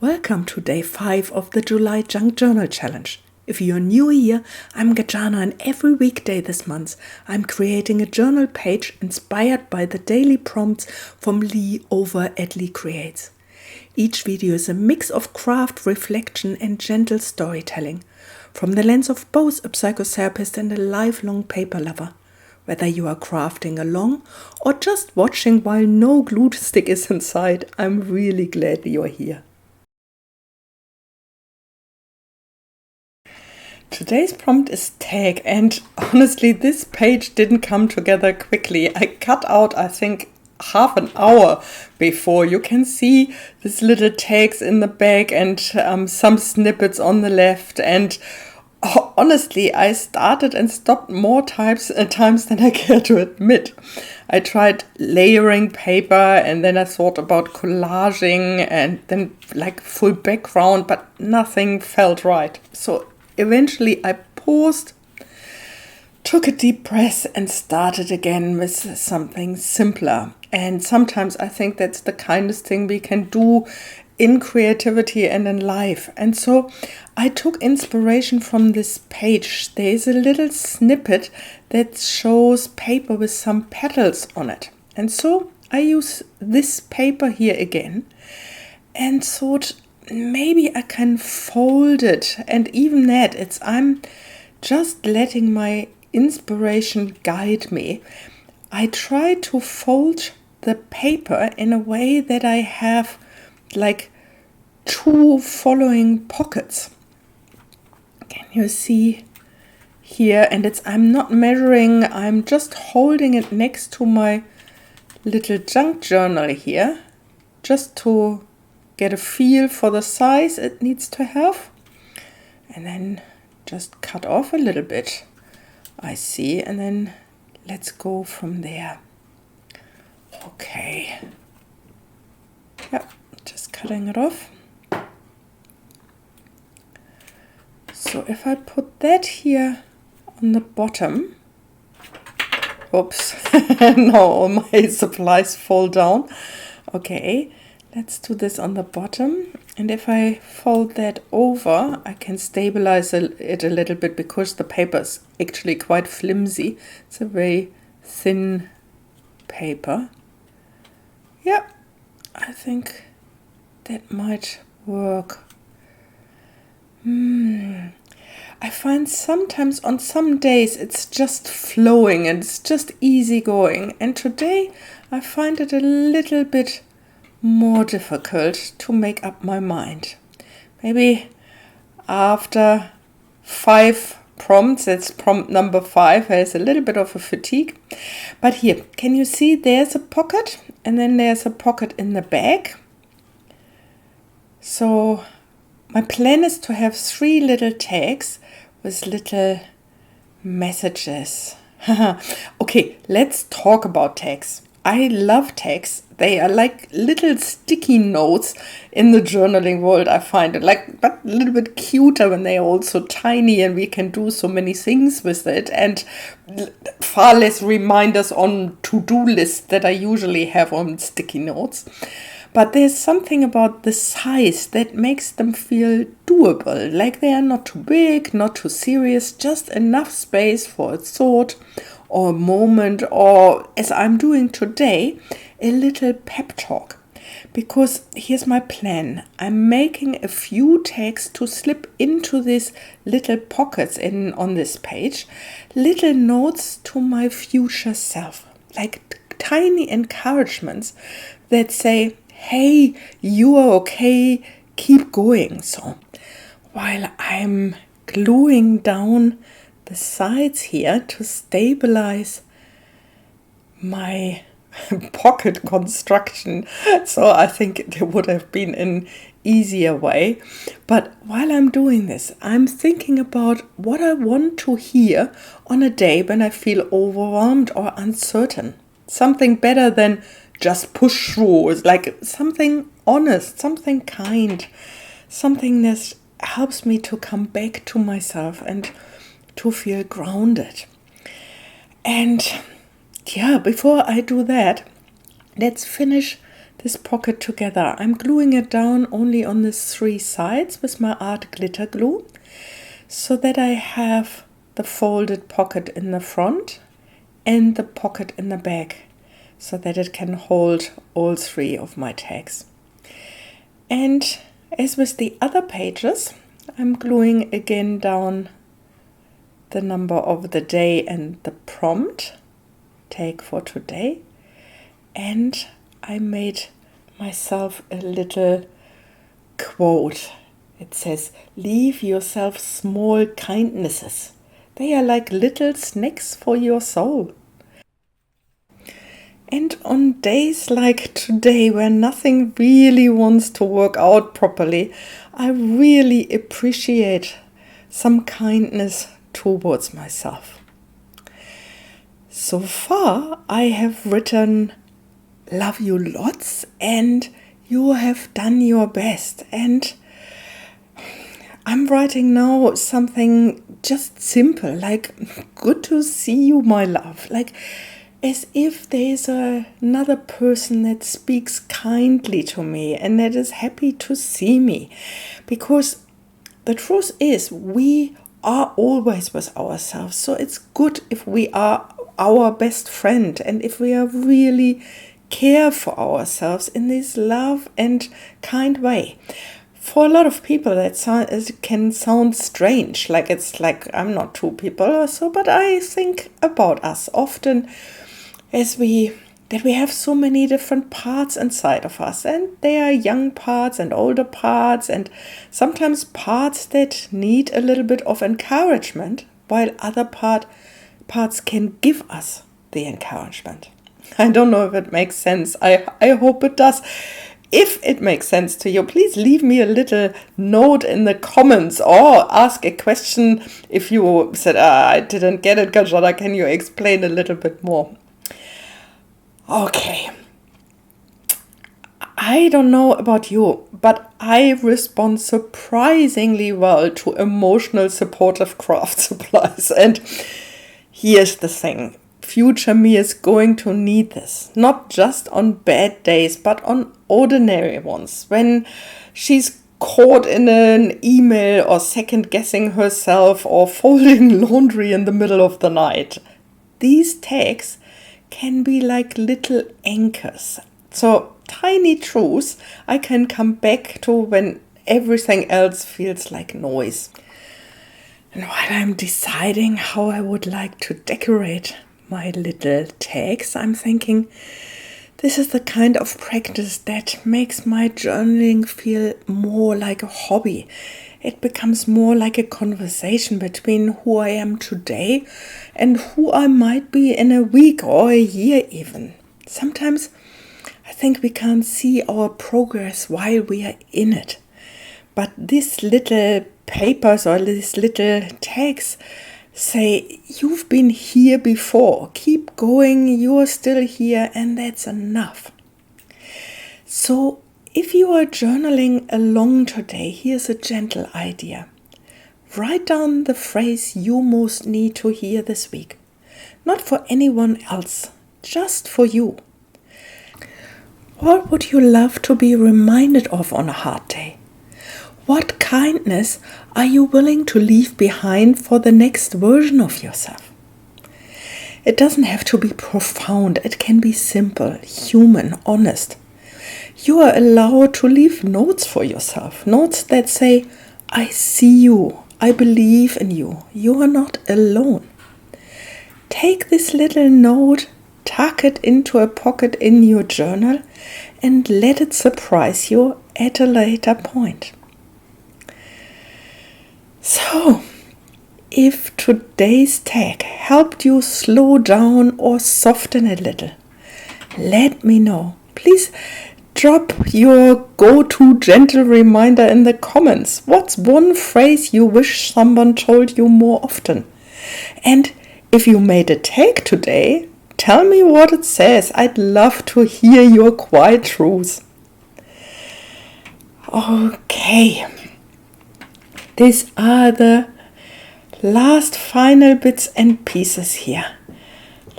Welcome to day 5 of the July Junk Journal Challenge. If you're new here, I'm Garjana, and every weekday this month I'm creating a journal page inspired by the daily prompts from Leigh over at Leigh Creates. Each video is a mix of craft, reflection and gentle storytelling from the lens of both a psychotherapist and a lifelong paper lover. Whether you are crafting along or just watching while no glue stick is in sight, I'm really glad you're here. Today's prompt is tag, and honestly this page didn't come together quickly. I cut out, I think, half an hour before. You can see these little tags in the back and some snippets on the left, and honestly I started and stopped more times than I care to admit. I tried layering paper and then I thought about collaging and then like full background, but nothing felt right. So eventually I paused, took a deep breath and started again with something simpler. And sometimes I think that's the kindest thing we can do in creativity and in life. And so I took inspiration from this page. There is a little snippet that shows paper with some petals on it. And so I use this paper here again and thought, maybe I can fold it, and even that, I'm just letting my inspiration guide me. I try to fold the paper in a way that I have like two following pockets. Can you see here? And I'm not measuring, I'm just holding it next to my little junk journal here, just to get a feel for the size it needs to have, and then just cut off a little bit, I see, and then let's go from there. Okay, yeah, just cutting it off. So if I put that here on the bottom, oops, now all my supplies fall down. Okay, let's do this on the bottom, and if I fold that over, I can stabilize it a little bit because the paper is actually quite flimsy. It's a very thin paper. Yeah, I think that might work. I find sometimes on some days it's just flowing and it's just easy going, and today I find it a little bit more difficult to make up my mind. Maybe after 5 prompts, that's prompt number 5, there's a little bit of a fatigue. But here, can you see there's a pocket and then there's a pocket in the back. So my plan is to have 3 little tags with little messages. Okay, let's talk about tags. I love tags. They are like little sticky notes in the journaling world. I find it but a little bit cuter when they are also tiny, and we can do so many things with it, and far less reminders on to-do lists that I usually have on sticky notes. But there's something about the size that makes them feel doable, like they are not too big, not too serious, just enough space for a thought or a moment, or as I'm doing today, a little pep talk. Because here's my plan. I'm making a few tags to slip into these little pockets on this page, little notes to my future self, like tiny encouragements that say, hey, you are okay, keep going. So while I'm gluing down the sides here to stabilize my pocket construction, so I think there would have been an easier way. But while I'm doing this, I'm thinking about what I want to hear on a day when I feel overwhelmed or uncertain. Something better than just push through. It's like something honest, something kind, something that helps me to come back to myself and to feel grounded. And yeah, before I do that, let's finish this pocket together. I'm gluing it down only on the 3 sides with my art glitter glue, so that I have the folded pocket in the front and the pocket in the back, so that it can hold all 3 of my tags. And as with the other pages, I'm gluing again down the number of the day and the prompt tag for today. And I made myself a little quote. It says, "Leave yourself small kindnesses. They are like little snacks for your soul." And on days like today, where nothing really wants to work out properly, I really appreciate some kindness towards myself. So far, I have written "love you lots" and "you have done your best." And I'm writing now something just simple, like "good to see you, my love." Like as if there's another person that speaks kindly to me and that is happy to see me. Because the truth is, we are always with ourselves. So it's good if we are our best friend and if we are really care for ourselves in this love and kind way. For a lot of people, it can sound strange, like it's like I'm not 2 people or so, but I think about us often that we have so many different parts inside of us, and there are young parts and older parts, and sometimes parts that need a little bit of encouragement, while other parts can give us the encouragement. I don't know if it makes sense. I hope it does. If it makes sense to you, please leave me a little note in the comments or ask a question. If you said, I didn't get it, Garjana, can you explain a little bit more? Okay. I don't know about you, but I respond surprisingly well to emotional supportive craft supplies. And here's the thing. Future me is going to need this, not just on bad days, but on ordinary ones. When she's caught in an email or second guessing herself or folding laundry in the middle of the night. These tags can be like little anchors. So tiny truths I can come back to when everything else feels like noise. And while I'm deciding how I would like to decorate my little tags, I'm thinking this is the kind of practice that makes my journaling feel more like a hobby. It becomes more like a conversation between who I am today and who I might be in a week or a year even. Sometimes I think we can't see our progress while we are in it. But these little papers or these little tags say, you've been here before, keep going, you're still here, and that's enough. So if you are journaling along today, here's a gentle idea. Write down the phrase you most need to hear this week. Not for anyone else, just for you. What would you love to be reminded of on a hard day? What kindness are you willing to leave behind for the next version of yourself? It doesn't have to be profound. It can be simple, human, honest. You are allowed to leave notes for yourself. Notes that say, I see you. I believe in you. You are not alone. Take this little note, tuck it into a pocket in your journal, and let it surprise you at a later point. So, if today's tag helped you slow down or soften a little, let me know. Please drop your go-to gentle reminder in the comments. What's one phrase you wish someone told you more often? And if you made a tag today, tell me what it says. I'd love to hear your quiet truths. Okay. These are the last final bits and pieces here.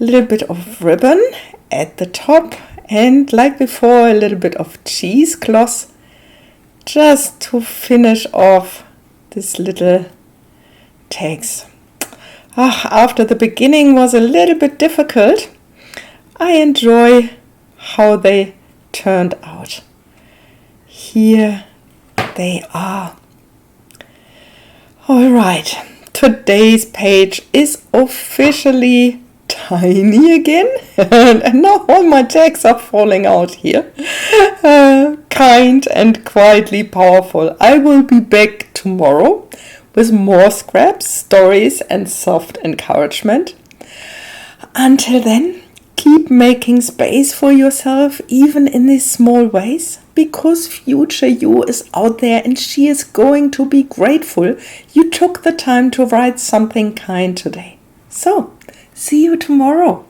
A little bit of ribbon at the top And like before, a little bit of cheesecloth just to finish off this little tags. After the beginning was a little bit difficult, I enjoy how they turned out. Here they are. Alright, today's page is officially tiny again, and now all my tags are falling out here. Kind and quietly powerful. I will be back tomorrow with more scraps, stories, and soft encouragement. Until then, keep making space for yourself, even in these small ways, because future you is out there and she is going to be grateful you took the time to write something kind today. So, see you tomorrow.